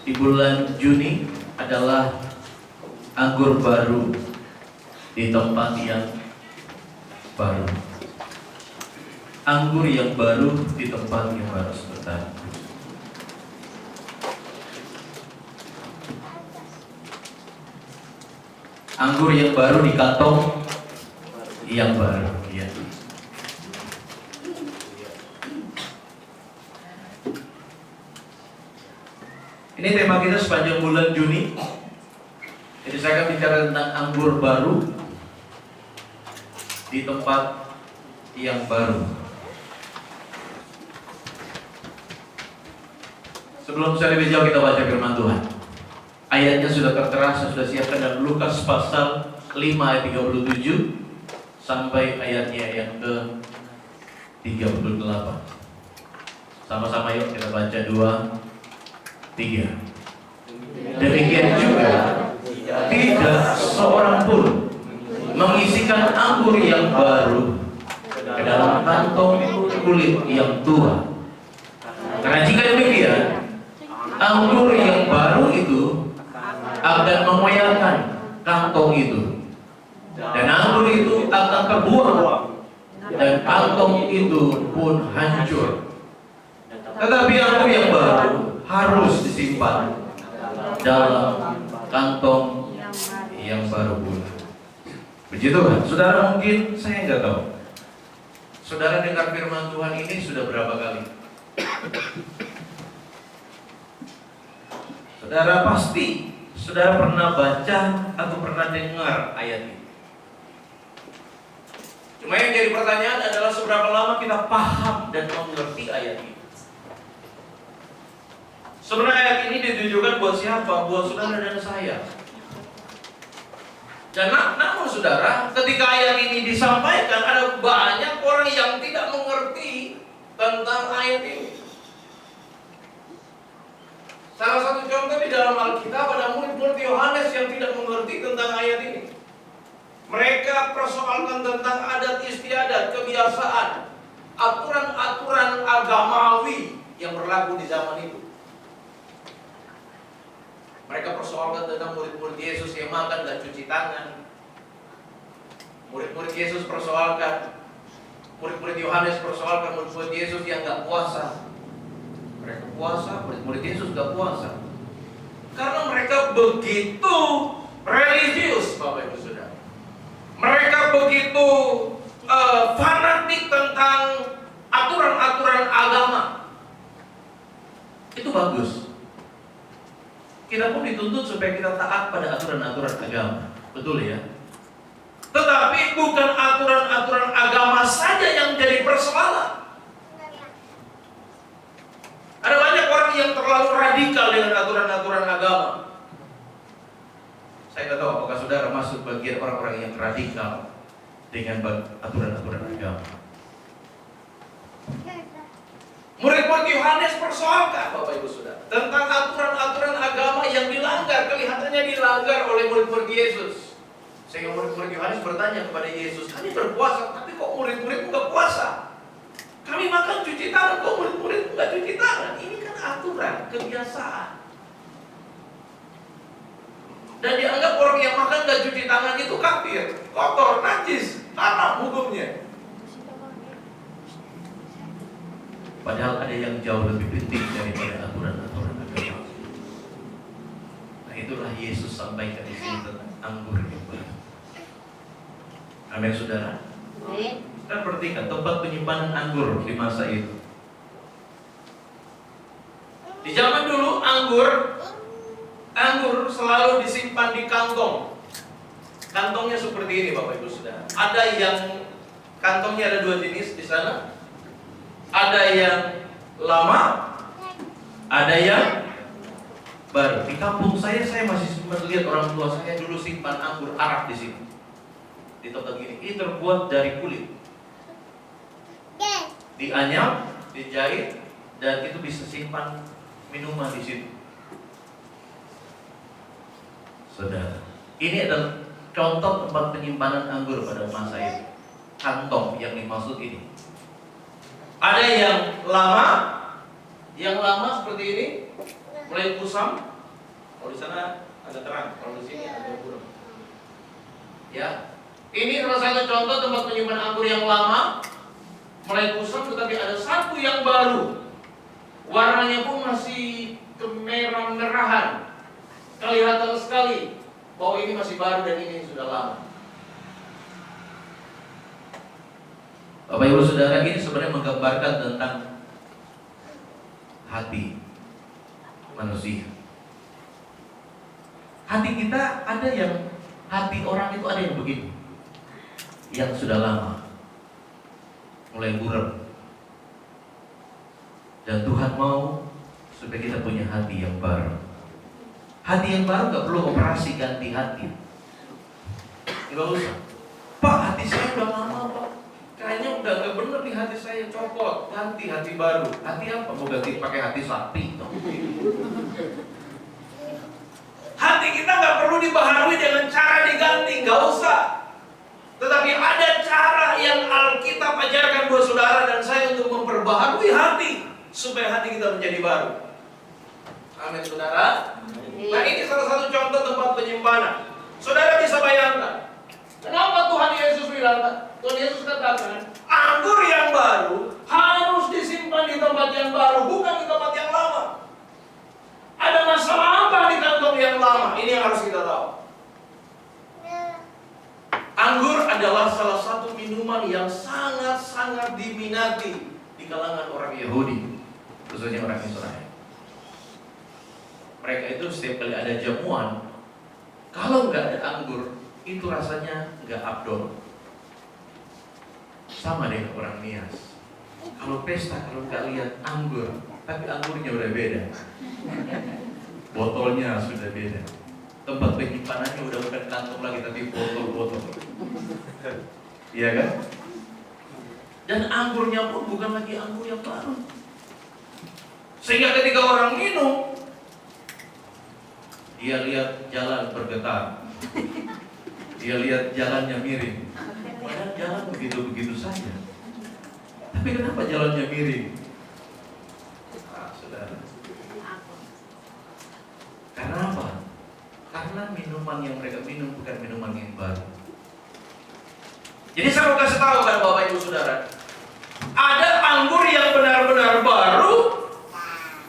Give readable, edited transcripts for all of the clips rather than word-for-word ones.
di bulan Juni adalah anggur baru di tempat yang baru. Anggur yang baru di tempat yang baru sebentar. Anggur yang baru di kantong yang baru, ya. Ini tema kita sepanjang bulan Juni. Jadi saya akan bicara tentang anggur baru di tempat yang baru. Sebelum saya lebih jauh, kita baca firman Tuhan. Ayatnya sudah tertera, saya sudah siapkan dalam Lukas pasal 5 ayat 37 sampai ayatnya yang ke 38. Sama-sama yuk kita baca 2, 3. Demikian juga tidak seorang pun mengisikan anggur yang baru ke dalam kantong kulit yang tua. Karena jika demikian, anggur yang baru itu akan memoyakan kantong itu, dan anggur itu akan terbuang, dan kantong itu pun hancur. Tetapi anggur yang baru harus disimpan dalam kantong yang baru pula. Begitu kan? Saudara, mungkin saya nggak tahu, saudara dengar firman Tuhan ini sudah berapa kali? Saudara pasti saudara pernah baca atau pernah dengar ayat ini. Cuma yang jadi pertanyaan adalah seberapa lama kita paham dan mengerti ayat ini. Sebenarnya ayat ini ditujukan buat siapa? Buat saudara dan saya. Dan namun saudara, ketika ayat ini disampaikan, ada banyak orang yang tidak mengerti tentang ayat ini. Salah satu contoh di dalam Alkitab ada murid-murid Yohanes yang tidak mengerti tentang ayat ini. Mereka persoalkan tentang adat istiadat, kebiasaan, aturan-aturan agamawi yang berlaku di zaman itu. Mereka persoalkan tentang murid-murid Yesus yang makan dan cuci tangan. Murid-murid Yesus persoalkan, murid-murid Yohanes persoalkan murid-murid Yesus yang gak puasa. Mereka puasa, murid-murid Yesus gak puasa. Karena mereka begitu religius, Bapak Ibu Saudara. Mereka begitu fanatik tentang aturan-aturan agama. Itu bagus. Kita pun dituntut supaya kita taat pada aturan-aturan agama. Betul ya? Tetapi bukan aturan-aturan agama saja yang jadi persoalan. Ada banyak orang yang terlalu radikal dengan aturan-aturan agama. Saya tidak tahu apakah saudara masuk bagian orang-orang yang radikal dengan aturan-aturan agama. Murid-murid Yohanes persoalkan, Bapak Ibu Saudara, tentang aturan-aturan agama yang dilanggar, kelihatannya dilanggar oleh murid-murid Yesus. Sehingga murid-murid Yohanes bertanya kepada Yesus, kami berpuasa, tapi kok murid-murid nggak puasa? Kami makan cuci tangan, kok murid-murid nggak cuci tangan? Ini kan aturan, kebiasaan. Dan dianggap orang yang makan nggak cuci tangan itu kafir, kotor, najis, haram hukumnya. Padahal ada yang jauh lebih penting daripada aturan-aturan agama. Nah, itulah Yesus sampaikan di sini tentang anggur yang baru. Amin, saudara. Kan perhatikan tempat penyimpanan anggur di masa itu. Di zaman dulu anggur selalu disimpan di kantong. Kantongnya seperti ini, Bapak Ibu Saudara. Ada yang kantongnya ada dua jenis di sana. Ada yang lama, ada yang baru. Di kampung saya masih sempat lihat orang tua saya dulu simpan anggur arak di sini. Di tempat gini. Ini terbuat dari kulit. Dianyam, dijahit, dan itu bisa simpan minuman di situ. Saudara, ini adalah contoh tempat penyimpanan anggur pada masa itu. Kantong yang dimaksud ini. Ada yang lama seperti ini, mulai kusam. Kalau di sana ada terang, kalau di sini ada buram. Ya, ini salah satu contoh tempat penyimpan anggur yang lama, mulai kusam, tetapi ada satu yang baru. Warnanya pun masih kemerah-merahan. Kelihatan sekali bahwa ini masih baru dan ini sudah lama. Bapak Ibu Saudara, ini sebenarnya menggambarkan tentang hati manusia. Hati kita ada yang, hati orang itu ada yang begini, yang sudah lama, mulai buram. Dan Tuhan mau supaya kita punya hati yang baru. Hati yang baru gak perlu operasi ganti hati. Gak usah. Pak, hati saya udah lama, Pak. Kayaknya udah gak bener nih hati saya, copot, ganti hati baru. Hati apa? Mau ganti pakai hati sapi? Hati kita gak perlu dibaharui dengan cara diganti, gak usah. Tetapi ada cara yang Alkitab ajarkan buat saudara dan saya untuk memperbaharui hati, supaya hati kita menjadi baru. Amin, saudara. Nah, ini salah satu contoh tempat penyimpanan. Saudara bisa bayangkan, kenapa Tuhan Yesus bilang, Tuhan Yesus katakan, anggur yang baru harus disimpan di tempat yang baru, bukan di tempat yang lama. Ada masalah apa di kantong yang lama? Ini yang harus kita tahu. Anggur adalah salah satu minuman yang sangat-sangat diminati di kalangan orang Yahudi, khususnya orang Israel. Mereka itu setiap kali ada jamuan, kalau nggak ada anggur, itu rasanya nggak afdol. Sama dengan orang Nias. Kalau pesta, kalau nggak lihat anggur, tapi anggurnya udah beda, botolnya sudah beda, tempat penyimpanannya udah bukan kantong lagi, tapi botol-botol. Iya kan? Dan anggurnya pun bukan lagi anggur yang baru. Sehingga ketika orang minum, dia lihat jalan bergetar, dia lihat jalannya miring. Padahal jalan begitu-begitu saja. Tapi kenapa jalannya miring? Saudara. Karena apa? Karena minuman yang mereka minum bukan minuman yang baru. Jadi saya mau kasih tahu kan Bapak Ibu Saudara, ada anggur yang benar-benar baru,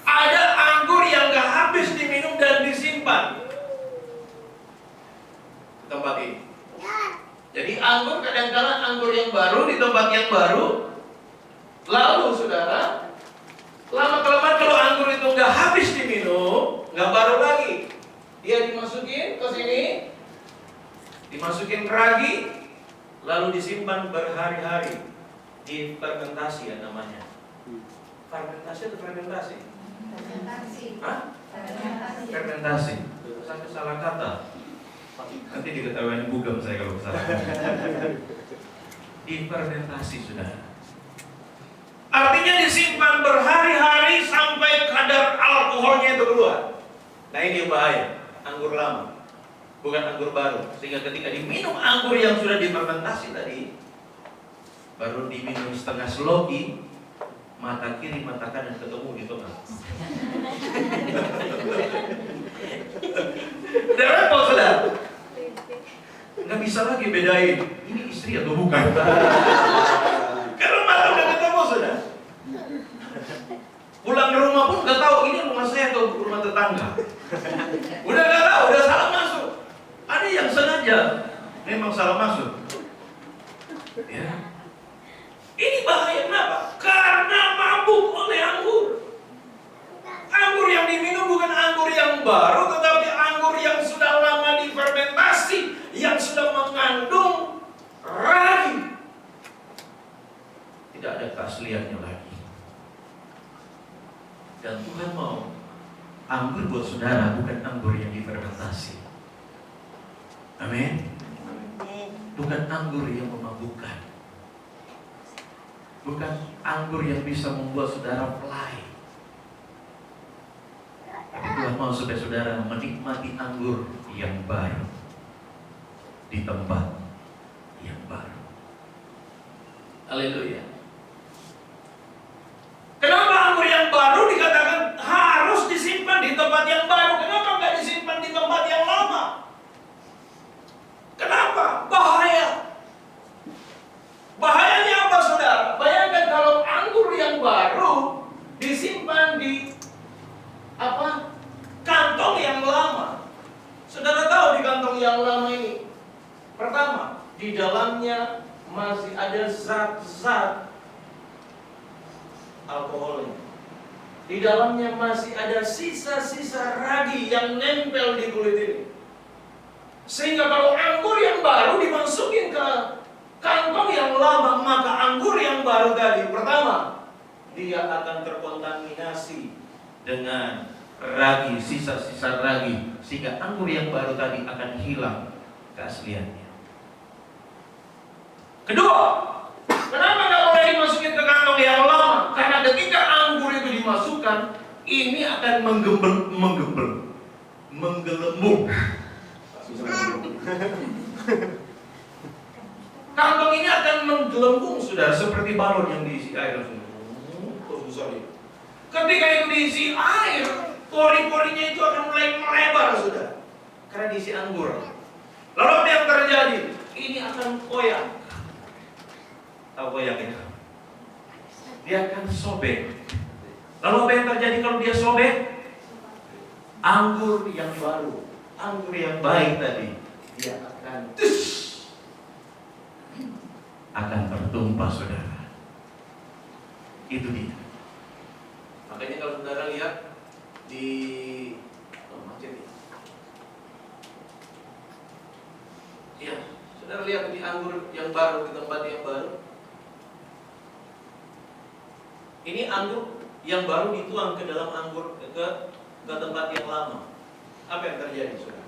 ada anggur yang gak habis diminum dan disimpan di tempat ini. Jadi anggur kadang-kadang anggur yang baru di tempat yang baru. Lalu saudara, lama-kelamaan kalau anggur itu gak habis diminum, gak baru lagi, dia dimasukin ke sini, dimasukin ke ragi, lalu disimpan berhari-hari di fermentasi ya namanya. Fermentasi atau fermentasi? Fermentasi. Hah? Fermentasi. Sampai salah kata. Nanti diketahui bugam saya kalau salah. Difermentasi saudara. Artinya disimpan berhari-hari sampai kadar alkoholnya itu keluar. Nah ini yang bahaya. Anggur lama, bukan anggur baru. Sehingga ketika diminum anggur yang sudah difermentasi tadi, baru diminum setengah seloki, mata kiri mata kanan ketemu di tengah. Udah repot saudara. Nggak bisa lagi bedain ini istri atau bukan. Karena mata udah ketemu sudah. Pulang ke rumah pun nggak tahu ini rumah saya atau rumah tetangga. Udah nggak tahu, udah salah masuk. Ada yang sengaja memang salah masuk. Ya. Ini bahaya kenapa? Karena mabuk oleh anggur. Anggur yang diminum bukan anggur yang baru, tetapi anggur yang sudah lama difermentasi, yang sudah mengandung ragi. Tidak ada keasliannya lagi. Dan Tuhan mau anggur buat saudara bukan anggur yang difermentasi. Amin. Bukan anggur yang memabukkan. Bukan anggur yang bisa membuat saudara fly. Tuhan mau supaya saudara menikmati anggur yang baru di tempat yang baru. Haleluya. Kenapa anggur yang baru dikatakan harus disimpan di tempat yang baru. Kenapa nggak disimpan di tempat yang lama? Kenapa? Bahaya. Bahayanya apa, saudara? Bayangkan kalau anggur yang baru disimpan di kantong yang lama. Saudara tahu di kantong yang lama ini, pertama, di dalamnya masih ada zat-zat alkoholnya. Di dalamnya masih ada sisa-sisa ragi yang nempel di kulit ini. Sehingga kalau anggur yang baru dimasukin ke kantong yang lama, maka anggur yang baru tadi, pertama, dia akan terkontaminasi dengan ragi, sisa-sisa ragi, sehingga anggur yang baru tadi akan hilang keasliannya. Kedua, kenapa nggak boleh dimasukin ke kantong yang lama? Karena ketika anggur itu dimasukkan, ini akan menggelembung. Kantong ini akan menggelembung, saudara, seperti balon yang diisi air. Ketika itu diisi air, pori-porinya itu akan mulai melebar, saudara, karena diisi anggur. Lalu apa yang terjadi? Ini akan koyak. Tahu koyak ya? Dia akan sobek. Lalu apa yang terjadi kalau dia sobek? Anggur yang baru, anggur yang baik tadi, dia akan tertumpah, saudara. Itu dia. Makanya kalau saudara lihat di saudara lihat di anggur yang baru, di tempat yang baru. Ini anggur yang baru dituang ke dalam anggur ke tempat yang lama. Apa yang terjadi, saudara?